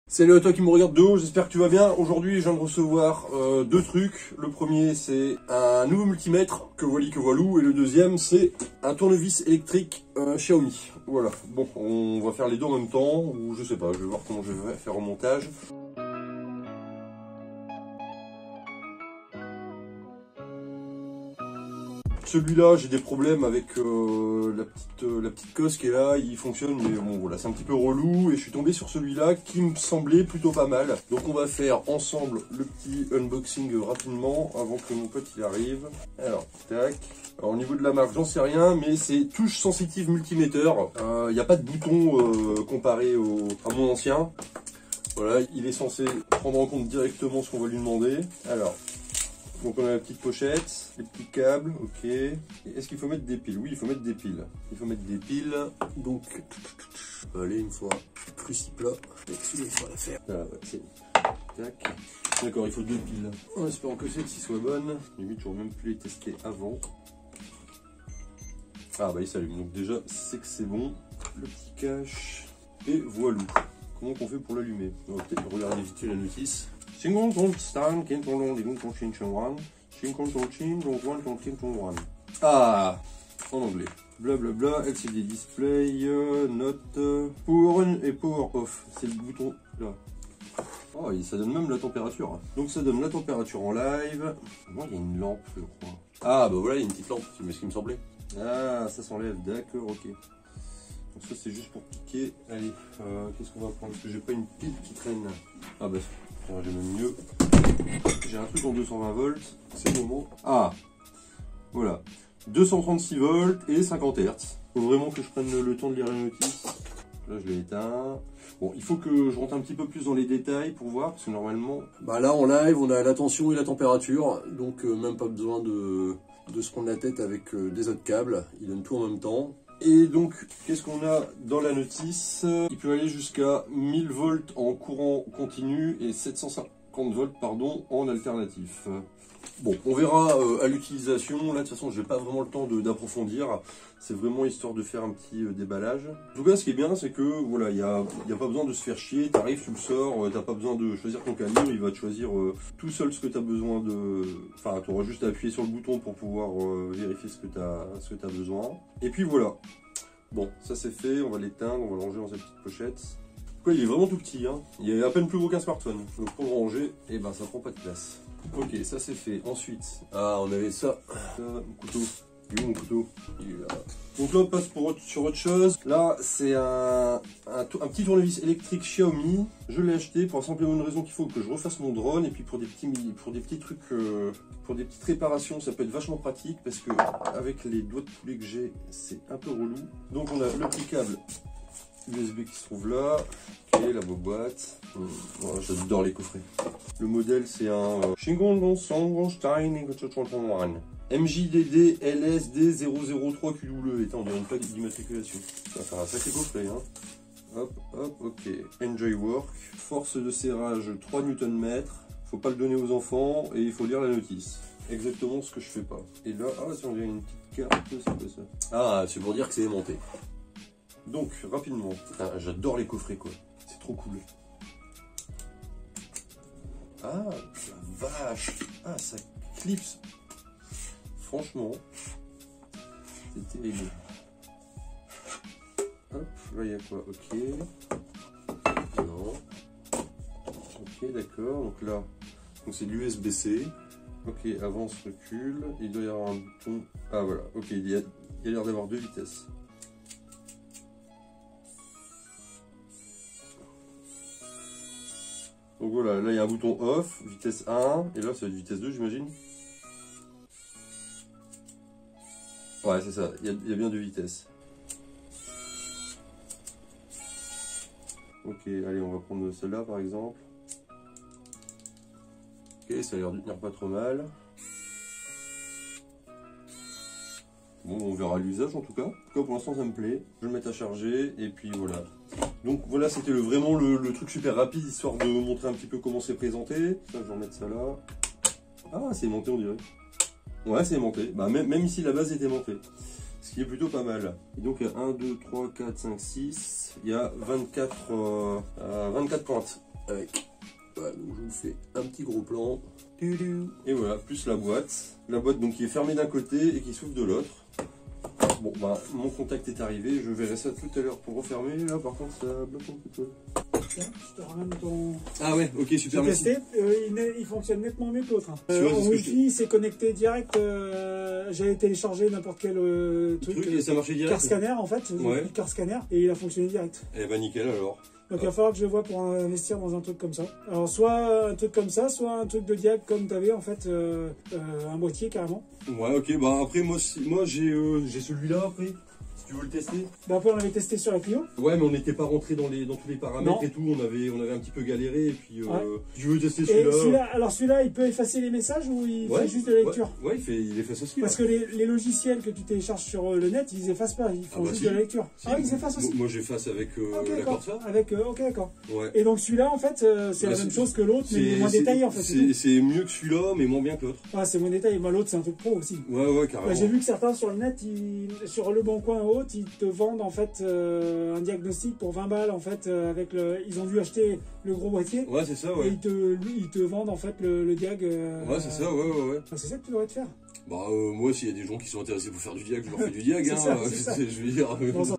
Salut à toi qui me regarde de haut, j'espère que tu vas bien. Aujourd'hui, je viens de recevoir deux trucs. Le premier, c'est un nouveau multimètre, que voilou, et le deuxième, c'est un tournevis électrique Xiaomi. Voilà, bon, on va faire les deux en même temps, ou je sais pas, je vais voir comment je vais faire au montage. Celui-là, j'ai des problèmes avec la petite cosse qui est là, il fonctionne, mais bon voilà, c'est un petit peu relou, et je suis tombé sur celui-là qui me semblait plutôt pas mal. Donc on va faire ensemble le petit unboxing rapidement, avant que mon pote il arrive. Alors, tac. Alors au niveau de la marque, j'en sais rien, mais c'est touche sensitive multiméteur. Il n'y a pas de bouton comparé à mon ancien. Voilà, il est censé prendre en compte directement ce qu'on va lui demander. Alors... donc on a la petite pochette, les petits câbles, ok. Est-ce qu'il faut mettre des piles? Oui, il faut mettre des piles. Il faut mettre des piles. Donc, allez, une fois plus plat. Celui-là, il faut la faire. Ah, ouais, c'est... tac. D'accord, il faut deux piles. En espérant que celle-ci soit bonne. Limite, j'aurais même pu les tester avant. Ah bah il s'allume. Donc déjà, c'est que c'est bon. Le petit cache. Et voilou. Comment on fait pour l'allumer? On va peut-être regarder vite fait la notice. Ah, en anglais. Blablabla, LCD display, note, power on et power off. C'est le bouton là. Oh, et ça donne même la température. Donc ça donne la température en live. Moi, il y a une lampe, je crois. Ah, bah voilà, il y a une petite lampe, c'est ce qui me semblait. Ah, ça s'enlève, d'accord, ok. Donc ça, c'est juste pour piquer. Allez, qu'est-ce qu'on va prendre? Parce que j'ai pas une pile qui traîne. Ah bah, j'ai même mieux. J'ai un truc en 220 volts, c'est le moment. Ah, voilà. 236 volts et 50 Hz. Faut vraiment que je prenne le temps de lire la notice. Là, je l'ai éteint. Bon, il faut que je rentre un petit peu plus dans les détails pour voir, parce que normalement... bah là, en live, on a la tension et la température, donc même pas besoin de se prendre la tête avec des autres câbles. Il donne tout en même temps. Et donc, qu'est-ce qu'on a dans la notice? Il peut aller jusqu'à 1000 volts en courant continu et 750 volts, pardon, en alternatif. Bon, on verra à l'utilisation. Là, de toute façon, je n'ai pas vraiment le temps d'approfondir. C'est vraiment histoire de faire un petit déballage. En tout cas, ce qui est bien, c'est que voilà, il y a pas besoin de se faire chier. Tu arrives, tu le sors, t'as pas besoin de choisir ton calibre. Il va te choisir tout seul ce que tu as besoin de... enfin, tu auras juste à appuyer sur le bouton pour pouvoir vérifier ce que tu as besoin. Et puis voilà. Bon, ça c'est fait. On va l'éteindre, on va le ranger dans cette petite pochette. Quoi, il est vraiment tout petit, hein. Il est à peine plus gros qu'un smartphone. Donc pour le ranger, et ben ça prend pas de place. Ok, ça c'est fait. Ensuite, ah, on avait ça. Mon couteau. Il est où mon couteau? Il est là. Donc là, on passe sur autre chose. Là, c'est un petit tournevis électrique Xiaomi. Je l'ai acheté pour la simple et bonne raison qu'il faut que je refasse mon drone. Et puis pour des petits trucs, pour des petites réparations, ça peut être vachement pratique. Parce que avec les doigts de poulet que j'ai, c'est un peu relou. Donc on a le petit câble USB qui se trouve là. Ok, la boîte. Oh, j'adore les coffrets. Le modèle, c'est un MJDD LSD 003 QW. Attends, on dirait une plaque d'immatriculation. Ça va faire un sacré coffret, hein. Hop, hop, ok. Enjoy work. Force de serrage 3 Nm. Faut pas le donner aux enfants et il faut lire la notice. Exactement ce que je fais pas. Et là, ah, si on dirait une petite carte, c'est quoi ça? Ah, c'est pour dire que c'est aimanté. Donc, rapidement. Ah, j'adore les coffrets, quoi. C'est trop cool. Ah, la vache. Ah, ça clipse. Franchement, c'est terrible. Hop, là il y a quoi? Ok. Non. Ok, d'accord. Donc là, c'est l'USB-C. Ok, avance, recule. Il doit y avoir un bouton. Ah voilà, ok, il y a l'air d'avoir deux vitesses. Donc voilà, là il y a un bouton off, vitesse 1, et là c'est vitesse 2, j'imagine. Ouais, c'est ça, il y a bien deux vitesses. Ok, allez, on va prendre celle-là par exemple. Ok, ça a l'air de tenir pas trop mal. Bon, on verra l'usage en tout cas. En tout cas, pour l'instant, ça me plaît. Je vais le mettre à charger, et puis voilà. Donc voilà, c'était vraiment le truc super rapide, histoire de montrer un petit peu comment c'est présenté. Ça, je vais remettre ça là. Ah, c'est aimanté, on dirait. Ouais, c'est aimanté. Bah, même ici, la base est aimantée. Ce qui est plutôt pas mal. Et donc, il y a 1, 2, 3, 4, 5, 6. Il y a 24 pointes. avec, voilà, donc je vous fais un petit gros plan. Et voilà, plus la boîte. La boîte donc qui est fermée d'un côté et qui s'ouvre de l'autre. Bon bah mon contact est arrivé, je verrai ça tout à l'heure pour refermer. Là par contre ça bloque un petit peu. Tiens, je te ramène ton... Ah ouais, ok, super, j'ai merci. testé, il fonctionne nettement mieux que l'autre. Tu vois, c'est En ce que je Wi-Fi, c'est connecté direct. J'avais téléchargé n'importe quel truc. Et ça marchait direct. Car scanner en fait, Ouais. car scanner, et il a fonctionné direct. Eh bah nickel alors. Donc il va falloir que je vois pour investir dans un truc comme ça. Alors soit un truc comme ça, soit un truc de diag comme tu avais en fait, un boîtier carrément. Ouais, ok, bah après moi j'ai celui-là après. Si tu veux le tester. Bah après on l'avait testé sur la Clio. Ouais, mais on n'était pas rentré dans tous les paramètres Non. et tout, on avait un petit peu galéré et puis Ouais. si tu veux tester Et celui-là. celui-là, il peut effacer les messages ou il Ouais, fait juste de la lecture? Ouais, il efface aussi. Parce que les logiciels que tu télécharges sur le net, ils effacent pas, ils font bah juste si. de la lecture. Si. Ah, ils effacent aussi. Moi j'efface avec Ok, la d'accord. Corsa. Avec, ok, d'accord. Ouais. Et donc celui-là, en fait, c'est Bah, la même chose que l'autre, mais C'est moins détaillé en fait. c'est mieux que celui-là, mais moins bien que l'autre. Ah, c'est moins détaillé. Moi, l'autre, c'est un truc pro aussi. Ouais, carrément. Bah, j'ai vu que certains sur le net, sur le bon coin haute, ils te vendent en fait un diagnostic pour 20 balles en fait avec ils ont dû acheter le gros boîtier. Ouais, c'est ça, Et ouais. ils te vendent en fait le diag. Ouais, c'est ça, ouais. Bah, c'est ça que tu devrais te faire. Bah moi s'il y a des gens qui sont intéressés pour faire du diag, je leur fais du diag, C'est hein. ça, c'est ça. Je veux dire. Bon, ça-